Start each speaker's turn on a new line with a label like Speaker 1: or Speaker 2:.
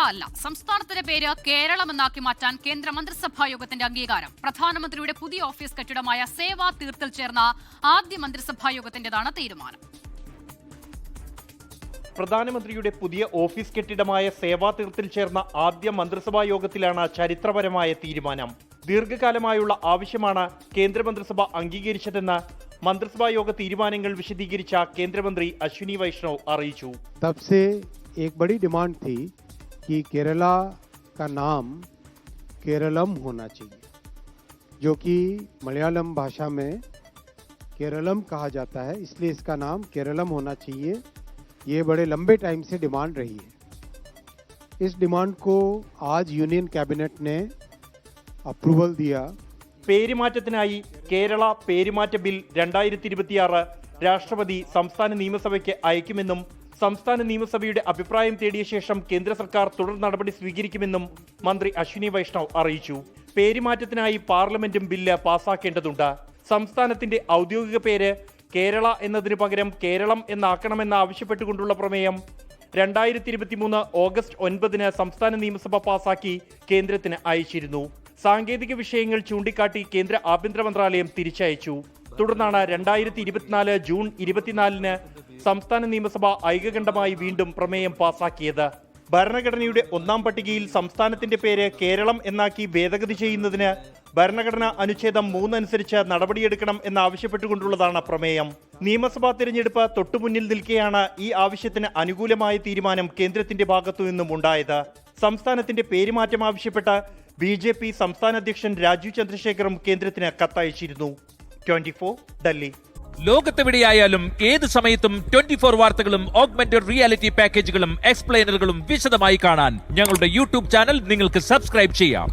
Speaker 1: അല്ല. സംസ്ഥാനത്തിന്റെ പേര് കേരളമെന്നാക്കി മാറ്റാൻ കേന്ദ്ര മന്ത്രിസഭാ യോഗത്തിന്റെ അംഗീകാരം. പ്രധാനമന്ത്രിയുടെ പുതിയ ഓഫീസ് കെട്ടിടമായ സേവാ തീർത്തിൽ ചേർന്ന ആദ്യ മന്ത്രിസഭാ യോഗത്തിന്റേതാണ് തീരുമാനം.
Speaker 2: പ്രധാനമന്ത്രിയുടെ പുതിയ ഓഫീസ് കെട്ടിടമായ സേവാ തീർത്തിൽ ചേർന്ന ആദ്യ മന്ത്രിസഭാ യോഗത്തിലാണ് ചരിത്രപരമായ തീരുമാനം. ദീർഘകാലമായുള്ള ആവശ്യമാണ് കേന്ദ്രമന്ത്രിസഭ അംഗീകരിച്ചതെന്ന് മന്ത്രിസഭാ യോഗ തീരുമാനങ്ങൾ വിശദീകരിച്ച കേന്ദ്രമന്ത്രി അശ്വിനി വൈഷ്ണവ് അറിയിച്ചു.
Speaker 3: तब से एक बड़ी डिमांड थी कि केरला का नाम केरलम होना चाहिए, जो कि मलयालम भाषा में केरलम कहा जाता है, इसलिए इसका नाम केरलम होना चाहिए. ये बड़े लंबे टाइम से डिमांड रही है. इस डिमांड को आज यूनियन कैबिनेट ने अप्रूवल दिया.
Speaker 2: പേരുമാറ്റത്തിനായി കേരള പേരുമാറ്റ ബിൽ 2026 രാഷ്ട്രപതി സംസ്ഥാന നിയമസഭയ്ക്ക് അയക്കുമെന്നും സംസ്ഥാന നിയമസഭയുടെ അഭിപ്രായം തേടിയ ശേഷം കേന്ദ്ര സർക്കാർ തുടർ നടപടി സ്വീകരിക്കുമെന്നും മന്ത്രി അശ്വിനി വൈഷ്ണവ് അറിയിച്ചു. പേരുമാറ്റത്തിനായി പാർലമെന്റും ബില്ല് പാസാക്കേണ്ടതുണ്ട്. സംസ്ഥാനത്തിന്റെ ഔദ്യോഗിക പേര് കേരള എന്നതിനു പകരം കേരളം എന്നാക്കണമെന്ന് ആവശ്യപ്പെട്ടുകൊണ്ടുള്ള പ്രമേയം 2023 ഓഗസ്റ്റ് 9 സംസ്ഥാന നിയമസഭ പാസാക്കി കേന്ദ്രത്തിന് അയച്ചിരുന്നു. സാങ്കേതിക വിഷയങ്ങൾ ചൂണ്ടിക്കാട്ടി കേന്ദ്ര ആഭ്യന്തര മന്ത്രാലയം തിരിച്ചയച്ചു. തുടർന്നാണ് 2024 ജൂൺ 24 സംസ്ഥാന നിയമസഭ ഐകകണ്ഠമായി വീണ്ടും പ്രമേയം പാസാക്കിയത്. ഭരണഘടനയുടെ 1-ാം പട്ടികയിൽ സംസ്ഥാനത്തിന്റെ പേര് കേരളം എന്നാക്കി ഭേദഗതി ചെയ്യുന്നതിന് ഭരണഘടനാ അനുച്ഛേദം 3 അനുസരിച്ച് നടപടിയെടുക്കണം എന്നാവശ്യപ്പെട്ടുകൊണ്ടുള്ളതാണ് പ്രമേയം. നിയമസഭാ തിരഞ്ഞെടുപ്പ് തൊട്ടുമുന്നിൽ നിൽക്കെയാണ് ഈ ആവശ്യത്തിന് അനുകൂലമായ തീരുമാനം കേന്ദ്രത്തിന്റെ ഭാഗത്തു നിന്നും ഉണ്ടായത്. സംസ്ഥാനത്തിന്റെ പേരുമാറ്റം ആവശ്യപ്പെട്ട് BJP സംസ്ഥാന അധ്യക്ഷൻ രാജീവ് ചന്ദ്രശേഖറും കേന്ദ്രത്തിന് കത്തയച്ചിരുന്നു. 24 ഡൽഹി.
Speaker 4: ലോകത്തെവിടെയായാലും ഏത് സമയത്തും 24 വാർത്തകളും ഓഗ്മെന്റഡ് റിയാലിറ്റി പാക്കേജുകളും എക്സ്പ്ലെയിനറുകളും വിശദമായി കാണാൻ ഞങ്ങളുടെ യൂട്യൂബ് ചാനൽ നിങ്ങൾക്ക് സബ്സ്ക്രൈബ് ചെയ്യാം.